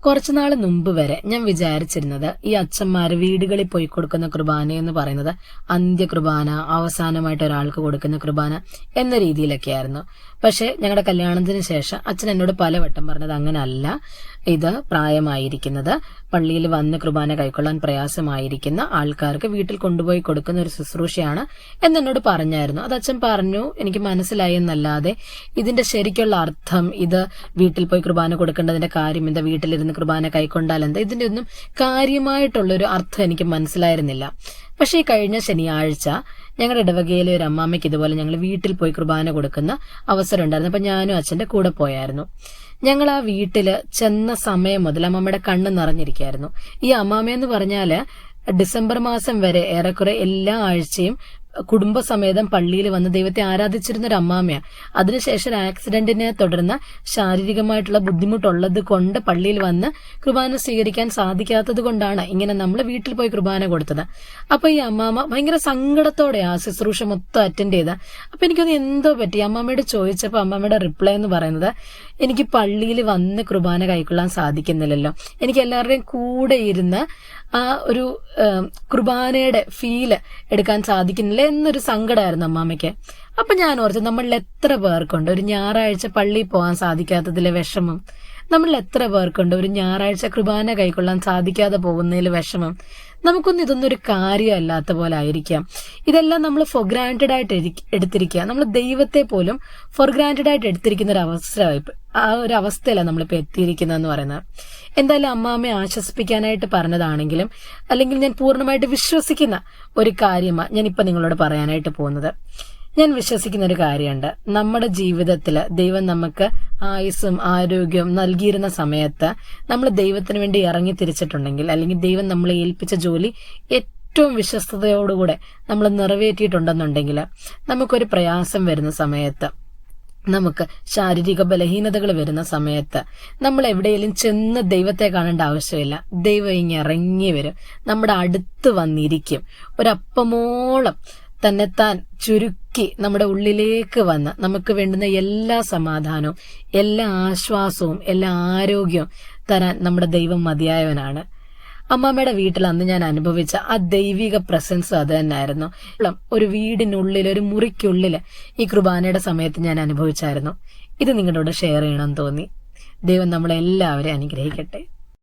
കുറച്ചുനാൾ മുമ്പ് വരെ ഞാൻ വിചാരിച്ചിരുന്നത് ഈ അച്ഛന്മാര് വീടുകളിൽ പോയി കൊടുക്കുന്ന കുർബാന എന്ന് പറയുന്നത് അന്ത്യ കുർബാന, അവസാനമായിട്ട് ഒരാൾക്ക് കൊടുക്കുന്ന കുർബാന എന്ന രീതിയിലൊക്കെയായിരുന്നു. പക്ഷെ ഞങ്ങളുടെ കല്യാണത്തിന് ശേഷം അച്ഛൻ എന്നോട് പലവട്ടം പറഞ്ഞത് അങ്ങനല്ല, ഇത് പ്രായമായിരിക്കുന്നത്, പള്ളിയിൽ വന്ന് കുർബാന കൈക്കൊള്ളാൻ പ്രയാസമായിരിക്കുന്ന ആൾക്കാർക്ക് വീട്ടിൽ കൊണ്ടുപോയി കൊടുക്കുന്ന ഒരു ശുശ്രൂഷയാണ് എന്നോട് പറഞ്ഞായിരുന്നു. അത് അച്ഛൻ പറഞ്ഞു, എനിക്ക് മനസ്സിലായി എന്നല്ലാതെ ഇതിന്റെ ശരിക്കുള്ള അർത്ഥം, ഇത് വീട്ടിൽ പോയി കുർബാന കൊടുക്കേണ്ടതിന്റെ കാര്യം എന്താ, വീട്ടിലിരുന്ന് കുർബാന കൈക്കൊണ്ടാൽ എന്താ, ഇതിന്റെ ഒന്നും കാര്യമായിട്ടുള്ളൊരു അർത്ഥം എനിക്ക് മനസ്സിലായിരുന്നില്ല. പക്ഷേ ഈ കഴിഞ്ഞ ശനിയാഴ്ച ഞങ്ങളുടെ ഇടവകയിലെ ഒരു അമ്മാമ്മയ്ക്ക് ഇതുപോലെ ഞങ്ങൾ വീട്ടിൽ പോയി കുർബാന കൊടുക്കുന്ന അവസരം ഉണ്ടായിരുന്നു. അപ്പൊ ഞാനും അച്ഛന്റെ കൂടെ പോയായിരുന്നു. ഞങ്ങൾ ആ വീട്ടില് ചെന്ന സമയം മുതൽ അമ്മമ്മയുടെ കണ്ണ് നിറഞ്ഞിരിക്കായിരുന്നു. ഈ അമ്മാമ്മയെന്ന് പറഞ്ഞാല് ഡിസംബർ മാസം വരെ ഏറെക്കുറെ എല്ലാ ആഴ്ചയും കുടുംബസമേതം പള്ളിയിൽ വന്ന് ദൈവത്തെ ആരാധിച്ചിരുന്ന ഒരു അമ്മാമ്മയാണ്. അതിനുശേഷം ഒരു ആക്സിഡന്റിനെ തുടർന്ന് ശാരീരികമായിട്ടുള്ള ബുദ്ധിമുട്ടുള്ളത് കൊണ്ട് പള്ളിയിൽ വന്ന് കുർബാന സ്വീകരിക്കാൻ സാധിക്കാത്തത് കൊണ്ടാണ് ഇങ്ങനെ നമ്മൾ വീട്ടിൽ പോയി കുർബാന കൊടുത്തത്. അപ്പൊ ഈ അമ്മാമ്മ ഭയങ്കര സങ്കടത്തോടെ ആ ശുശ്രൂഷ മൊത്തം അറ്റൻഡ് ചെയ്ത. അപ്പൊ എനിക്കൊന്ന് എന്തോ പറ്റി. അമ്മാമ്മയോട് ചോദിച്ചപ്പോ അമ്മാമ്മയുടെ റിപ്ലൈ എന്ന് പറയുന്നത്, എനിക്ക് പള്ളിയിൽ വന്ന് കുർബാന കൈക്കൊള്ളാൻ സാധിക്കുന്നില്ലല്ലോ, എനിക്ക് എല്ലാവരുടെയും കൂടെ ഇരുന്ന് ആ ഒരു കുർബാനയുടെ ഫീല് എടുക്കാൻ സാധിക്കുന്നില്ല എന്നൊരു സങ്കടമായിരുന്നു അമ്മാമ്മയ്ക്ക്. അപ്പൊ ഞാൻ ഓർത്തു, നമ്മളിൽ എത്ര പേർക്കുണ്ട് ഒരു ഞായറാഴ്ച പള്ളിയിൽ പോകാൻ സാധിക്കാത്തതിലെ വിഷമം, നമ്മളിൽ എത്ര പേർക്കുണ്ട് ഒരു ഞായറാഴ്ച കുർബാന കൈക്കൊള്ളാൻ സാധിക്കാതെ പോകുന്നതിൽ വിഷമം. നമുക്കൊന്നും ഇതൊന്നും ഒരു കാര്യമല്ലാത്ത പോലെ ആയിരിക്കാം. ഇതെല്ലാം നമ്മൾ ഫോർ ഗ്രാൻറ്റഡ് ആയിട്ട് എടുത്തിരിക്കുക. നമ്മൾ ദൈവത്തെ പോലും ഫോർ ഗ്രാൻറ്റഡ് ആയിട്ട് എടുത്തിരിക്കുന്ന ഒരു അവസരമായി, ആ ഒരു അവസ്ഥയിലാണ് നമ്മളിപ്പോൾ എത്തിയിരിക്കുന്നതെന്ന് പറയുന്നത്. എന്തായാലും അമ്മാമ്മയെ ആശ്വസിപ്പിക്കാനായിട്ട് പറഞ്ഞതാണെങ്കിലും, അല്ലെങ്കിൽ ഞാൻ പൂർണ്ണമായിട്ട് വിശ്വസിക്കുന്ന ഒരു കാര്യമാണ് ഞാനിപ്പോൾ നിങ്ങളോട് പറയാനായിട്ട് പോകുന്നത്. ഞാൻ വിശ്വസിക്കുന്ന ഒരു കാര്യമുണ്ട്. നമ്മുടെ ജീവിതത്തിൽ ദൈവം നമുക്ക് ആയുസ്സും ആരോഗ്യവും നൽകിയിരുന്ന സമയത്ത് നമ്മൾ ദൈവത്തിന് വേണ്ടി ഇറങ്ങി തിരിച്ചിട്ടുണ്ടെങ്കിൽ, അല്ലെങ്കിൽ ദൈവം നമ്മളെ ഏൽപ്പിച്ച ജോലി ഏറ്റവും വിശ്വസ്തയോടുകൂടെ നമ്മൾ നിറവേറ്റിയിട്ടുണ്ടെന്നുണ്ടെങ്കിൽ, നമുക്കൊരു പ്രയാസം വരുന്ന സമയത്ത്, നമുക്ക് ശാരീരിക ബലഹീനതകൾ വരുന്ന സമയത്ത് നമ്മൾ എവിടെയെങ്കിലും ചെന്ന് ദൈവത്തെ കാണേണ്ട ആവശ്യമില്ല. ദൈവം ഇങ്ങനെ ഇറങ്ങി വരും, നമ്മുടെ അടുത്ത് വന്നിരിക്കും. ഒരപ്പമോളം തന്നെത്താൻ ചുരുക്കി നമ്മുടെ ഉള്ളിലേക്ക് വന്ന് നമുക്ക് വേണ്ടുന്ന എല്ലാ സമാധാനവും, എല്ലാ ആശ്വാസവും, എല്ലാ ആരോഗ്യവും തരാൻ നമ്മുടെ ദൈവം മതിയായവനാണ്. അമ്മാമ്മയുടെ വീട്ടിൽ അന്ന് ഞാൻ അനുഭവിച്ച ആ ദൈവിക പ്രസൻസ് അത് തന്നെയായിരുന്നു. ഒരു വീടിനുള്ളിൽ, ഒരു മുറിക്കുള്ളിൽ ഈ കുർബാനയുടെ സമയത്ത് ഞാൻ അനുഭവിച്ചായിരുന്നു. ഇത് നിങ്ങളോട് ഷെയർ ചെയ്യണമെന്ന് തോന്നി. ദൈവം നമ്മളെല്ലാവരെയും അനുഗ്രഹിക്കട്ടെ.